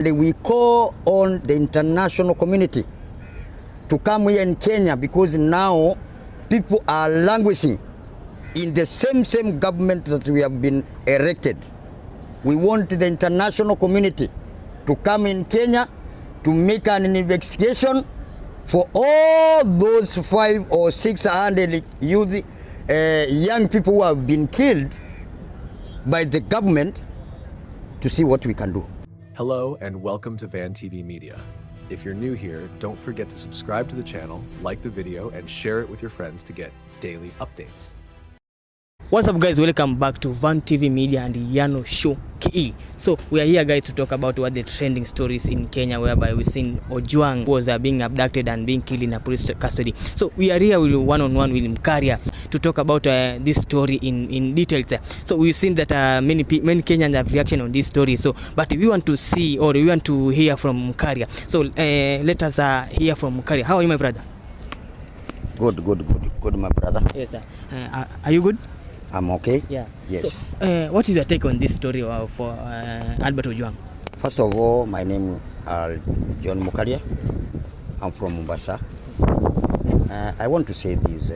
We call on the international community to come here in Kenya because now people are languishing in the same government that we have been elected. We want the international community to come in Kenya to make an investigation for all those 500 or 600 youth, young people who have been killed by the government, to see what we can do. Hello and welcome to Van TV Media. If you're new here, don't forget to subscribe to the channel, like the video, and share it with your friends to get daily updates. What's up guys, welcome back to Van TV Media and Yano Show KE. So we are here guys to talk about what the trending stories in Kenya, whereby we've seen Ojwang was being abducted and being killed in a police custody. So we are here with one-on-one with Mkaria to talk about this story in details. So we've seen that many Kenyans have reaction on this story. So but we want to see, or we want to hear from Mkaria. So let us hear from Mkaria. How are you, my brother? Good, my brother. Yes, sir. Are you good? I'm okay. Yeah. Yes. So, what is your take on this story for Albert Ojwang? First of all, my name is John Mukaria. I'm from Mombasa. I want to say this.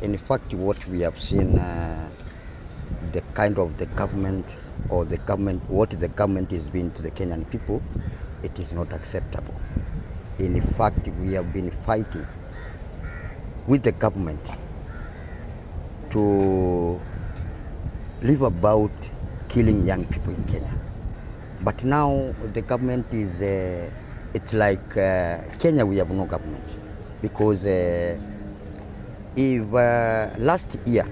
In fact, what we have seen, the kind of the government, or the government, what the government is doing to the Kenyan people, it is not acceptable. In fact, we have been fighting with the government to live about killing young people in Kenya. But now the government is, it's like Kenya, we have no government. Because if last year,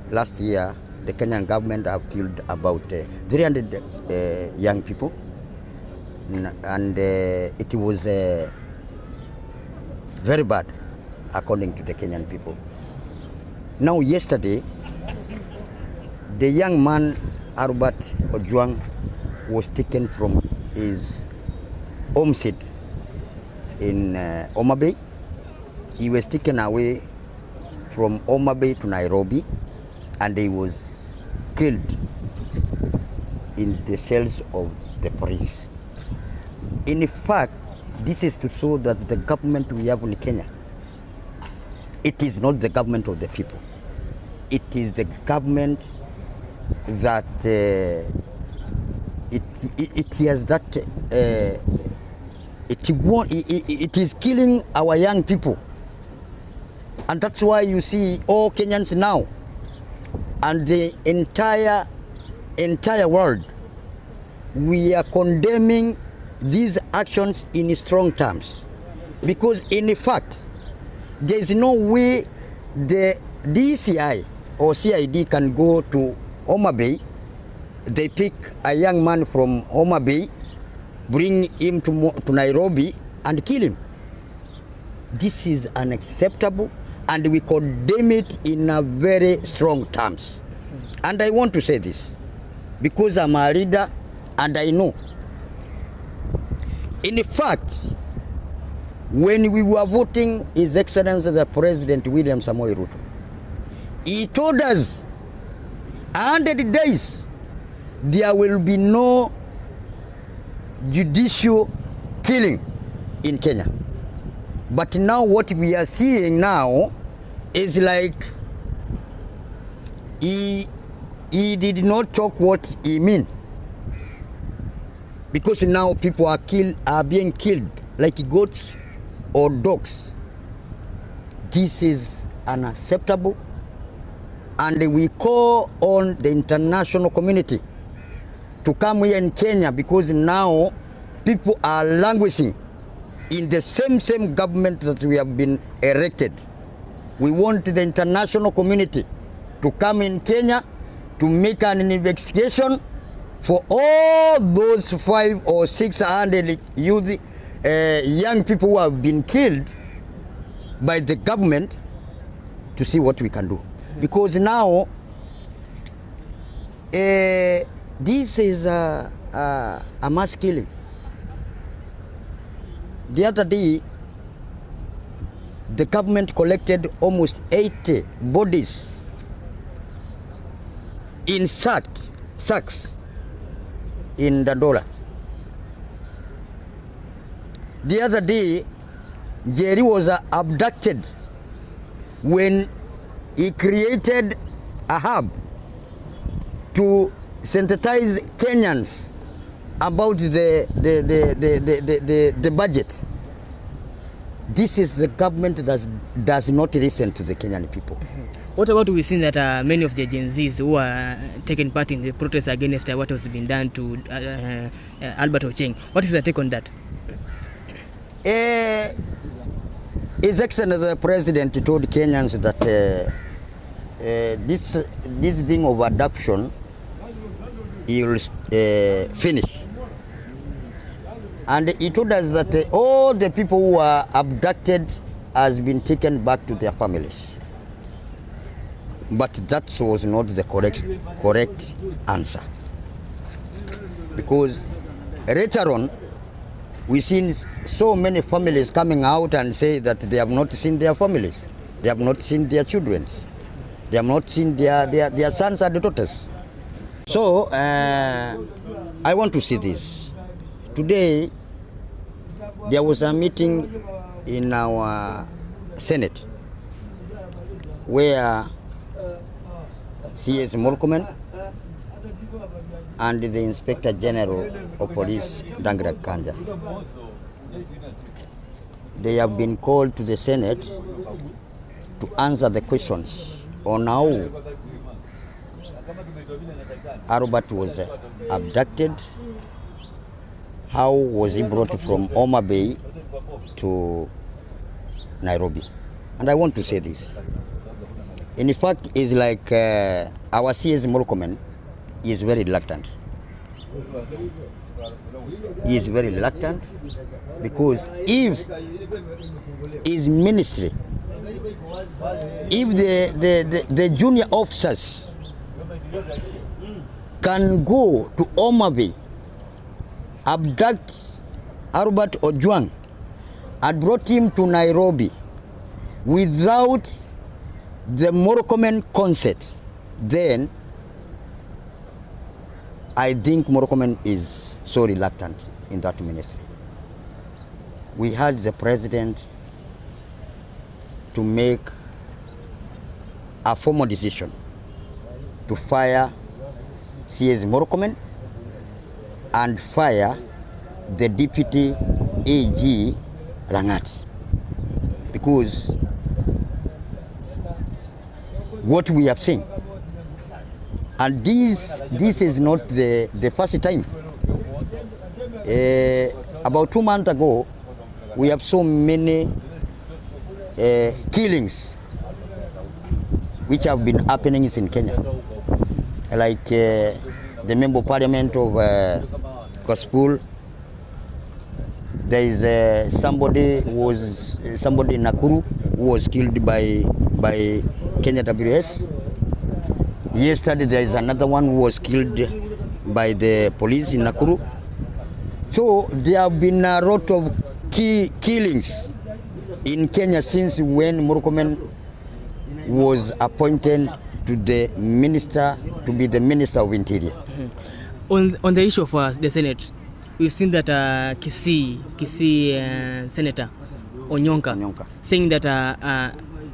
the Kenyan government have killed about 300 young people. And it was very bad, according to the Kenyan people. Now yesterday, the young man Albert Ojwang was taken from his home seat in Homa Bay. He was taken away from Homa Bay to Nairobi, and he was killed in the cells of the police. In fact, this is to show that the government we have in Kenya, it is not the government of the people. It is the government that it has that it is killing our young people, and that's why you see all Kenyans now and the entire world, we are condemning these actions in strong terms, because in fact there is no way the DCI or CID can go to Homa Bay. They pick a young man from Homa Bay, bring him to Nairobi and kill him. This is unacceptable, and we condemn it in a very strong terms. And I want to say this because I'm a leader and I know. In fact, when we were voting His Excellency the President William Samoei Ruto, he told us 100 days there will be no judicial killing in Kenya. But now what we are seeing now is like he did not talk what he mean, because now people are being killed like goats or dogs. This is unacceptable, and we call on the international community to come here in Kenya because now people are languishing in the same government that we have been elected. We want the international community to come in Kenya to make an investigation for all those 500 or 600 youth, young people who have been killed by the government, to see what we can do. Because now this is a mass killing. The other day, the government collected almost 80 bodies in sacks in Dandola. the other day, Jerry was abducted when he created a hub to sensitize Kenyans about the budget. This is the government that does not listen to the Kenyan people. What about we seen that many of the Gen Zs who are taking part in the protests against what has been done to Albert Ojwang? What is your take on that? His Excellency the President told Kenyans that this thing of adoption he will finish. And he told us that all the people who are abducted has been taken back to their families. But that was not the correct answer. Because later on, we've seen so many families coming out and say that they have not seen their families. They have not seen their children. They have not seen their sons and daughters. So, I want to see this. Today, there was a meeting in our Senate where CS Murkomen and the Inspector General of Police, Dangra Kanja. They have been called to the Senate to answer the questions on how Albert was abducted, how was he brought from Homa Bay to Nairobi. And I want to say this. In fact, it's like our CS Murkomen is very reluctant. He is very reluctant because if his ministry, if the junior officers can go to Homa Bay, abduct Albert Ojwang and brought him to Nairobi without the Murkomen consent, then I think Murkomen is so reluctant in that ministry. We had the president to make a formal decision to fire CS Murkomen and fire the deputy AG Langat, because what we have seen, and this is not the first time. About 2 months ago, we have so many killings which have been happening in Kenya, like the member of parliament of Gospel. There is somebody in Nakuru who was killed by Kenya WS. Yesterday there is another one who was killed by the police in Nakuru. So there have been a lot of killings in Kenya since when Murkomen was appointed to the minister to be the Minister of Interior. Mm-hmm. On the issue of the Senate, we've seen that Kisii Senator Onyonka saying that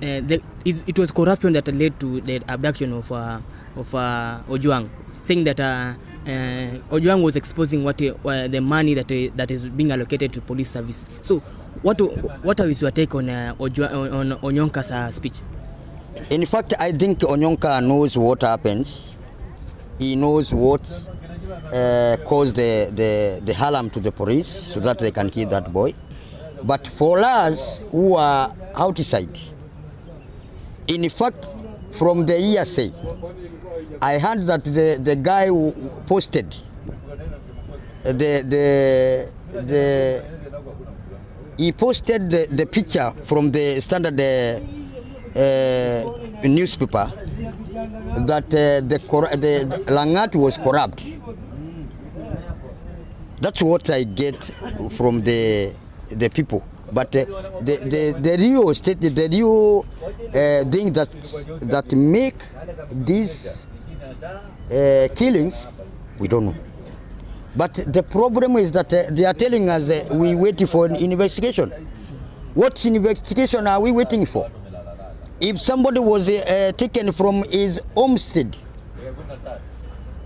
it was corruption that led to the abduction of Ojwang, saying that Ojwang was exposing the money that is being allocated to police service. So what is your take on Onyonka's speech? In fact, I think Onyonka knows what happens. He knows what caused the harm to the police so that they can kill that boy. But for us who are outside, in fact, from the ESA, I heard that the guy who posted he posted the picture from the Standard newspaper that the Langat was corrupt. That's what I get from the people. But the real state, the real thing that make these killings, we don't know. But the problem is that they are telling us we waiting for an investigation. What investigation are we waiting for? If somebody was taken from his homestead,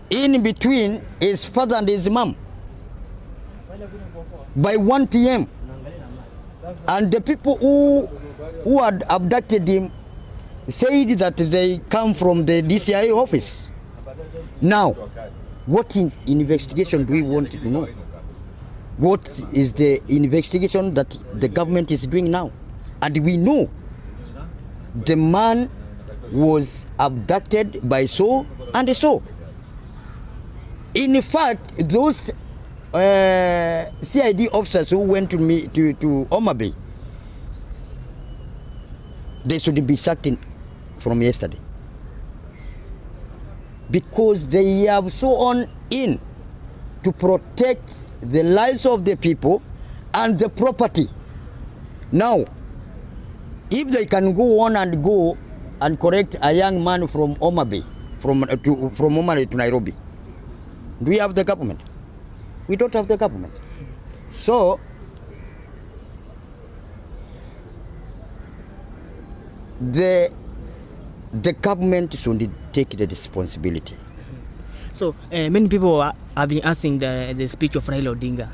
in between his father and his mom, by 1 p.m., and the people who had abducted him said that they come from the DCI office. Now, what investigation do we want to know? What is the investigation that the government is doing now? And we know the man was abducted by so and so. In fact, those CID officers who went to Homa Bay, they should be sacked from yesterday, because they have so on in to protect the lives of the people and the property. Now, if they can go on and correct a young man from Homa Bay, from Homa Bay to Nairobi, do we have the government? We don't have the government. So, the government should take the responsibility. So many people have been asking the speech of Raila Odinga.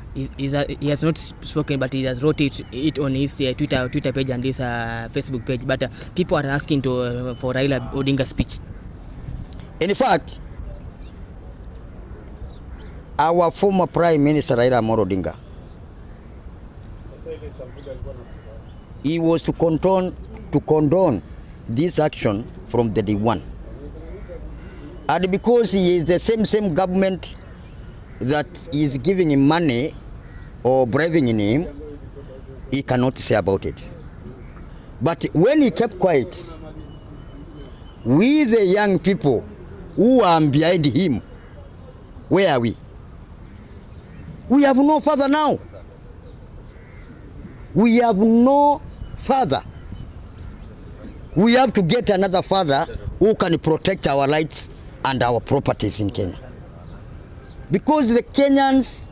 He has not spoken, but he has wrote it on his Twitter page and his Facebook page. But people are asking for Raila Odinga's speech. In fact, our former Prime Minister Raila Odinga, he was to condone this action from the day one. And because he is the same government that is giving him money or bribing him, he cannot say about it. But when he kept quiet, we the young people who are behind him, where are we? We have no father now. We have no father. We have to get another father who can protect our rights and our properties in Kenya. Because the Kenyans,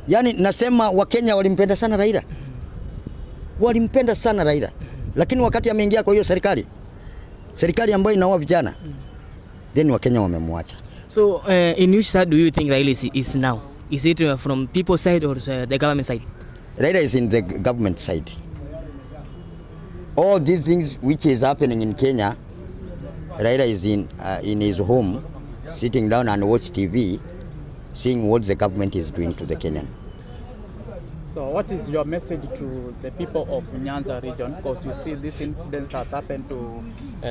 yani nasema Wakenya walimpenda sana Raila. Walimpenda sana Raila. Lakini wakati ameingia kwa hiyo serikali ambayo inaoa vijana, then Wakenya wamemwacha. So in which side do you think Raila is now? Is it from people's side or the government side? Raila is in the government side. All these things which is happening in Kenya, Raila is in his home, sitting down and watch TV, seeing what the government is doing to the Kenyan. So what is your message to the people of Nyanza region? Because you see this incident has happened to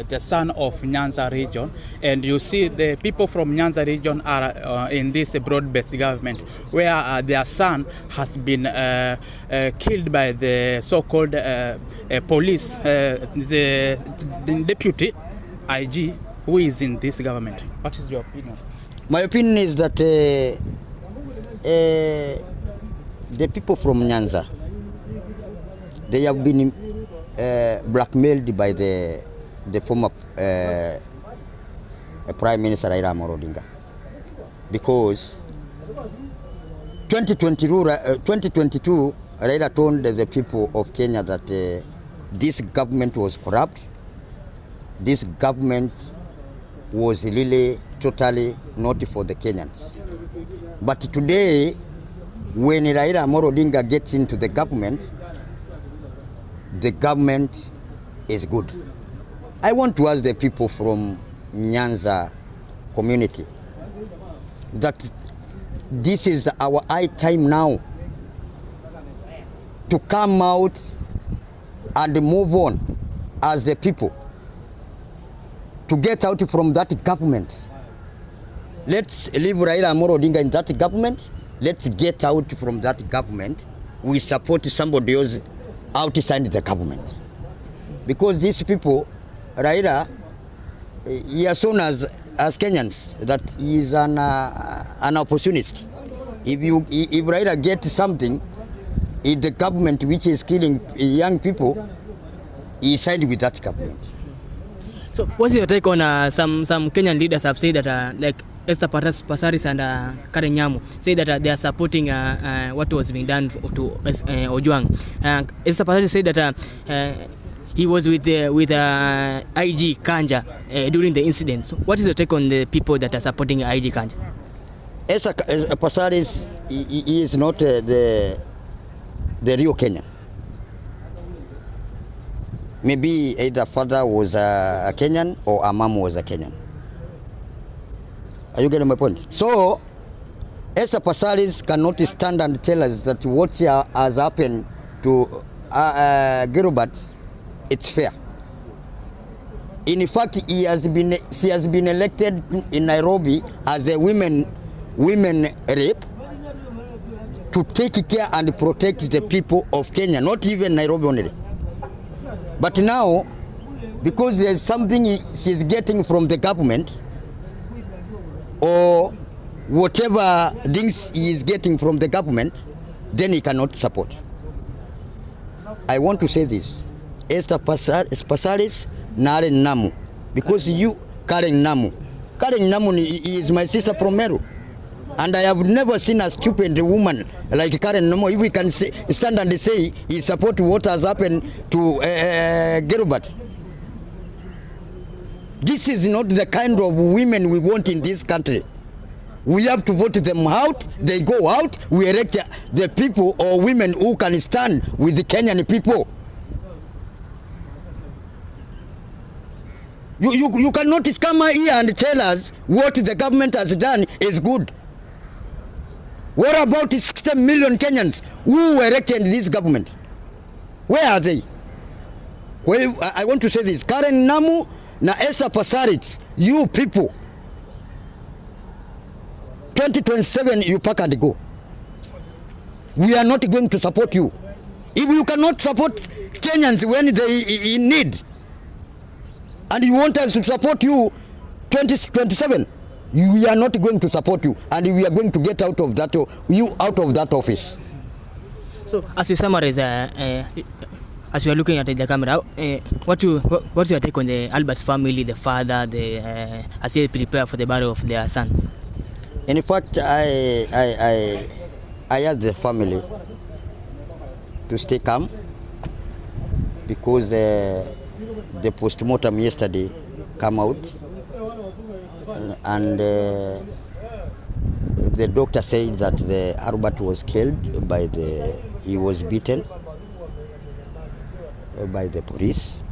the son of Nyanza region, and you see the people from Nyanza region are in this broad-based government, where their son has been killed by the so-called police, the deputy IG who is in this government. What is your opinion? My opinion is that the people from Nyanza, they have been blackmailed by the former Prime Minister Raila Odinga, because 2022 Raila told the people of Kenya that this government was corrupt. This government was really totally not for the Kenyans. But today, when Raila Odinga gets into the government is good. I want to ask the people from Nyanza community that this is our high time now to come out and move on as the people, to get out from that government. Let's leave Raila Odinga in that government. Let's get out from that government. We support somebody else outside the government. Because these people, Raila, he has shown as Kenyans that he is an opportunist. If Raila gets something in the government which is killing young people, he signed with that government. So what's your take on some Kenyan leaders have said that like Esther Passaris and Karen Nyamu say that they are supporting what was being done to Ojwang. Esther Passaris said that he was with IG Kanja during the incident. So what is your take on the people that are supporting IG Kanja? Esther Passaris, he is not the real Kenyan. Maybe either father was a Kenyan or a mom was a Kenyan. Are you getting my point? So, Esther Passaris cannot stand and tell us that what has happened to Gilbert, it's fair. In fact, she has been elected in Nairobi as a women rep to take care and protect the people of Kenya, not even Nairobi only. But now, because there's something she's getting from the government, or whatever things he is getting from the government, then he cannot support. I want to say this. Esther Passaris, Karen Namu. Because you, Karen Namu is my sister from Meru. And I have never seen a stupid woman like Karen Namu. If we can stand and say he support what has happened to Gilbert. This is not the kind of women we want in this country. We have to vote them out. They go out. We elect the people or women who can stand with the Kenyan people. You cannot come here and tell us what the government has done is good. What about the 60 million Kenyans who elected this government? Where are they? Well, I want to say this. Karen Namu na Esther Passaris, you people, 2027 you pack and go. We are not going to support you. If you cannot support Kenyans when they in need, and you want us to support you 2027, we are not going to support you, and we are going to get out of that office. So, as you summarize, as you are looking at the camera, what's your take on the Albert's family, the father, as they prepare for the burial of their son? In fact, I asked the family to stay calm because the post-mortem yesterday came out, and the doctor said that the Albert was killed he was beaten by the police.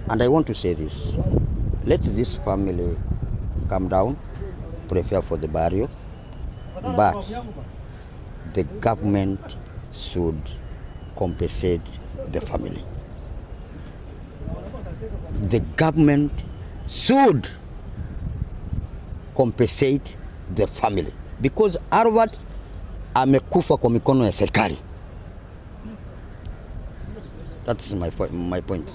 And I want to say this: let this family calm down, prepare for the burial, but the government should compensate the family. The government should compensate the family because Albert amekufa kwa mikono ya serikali. That's my point.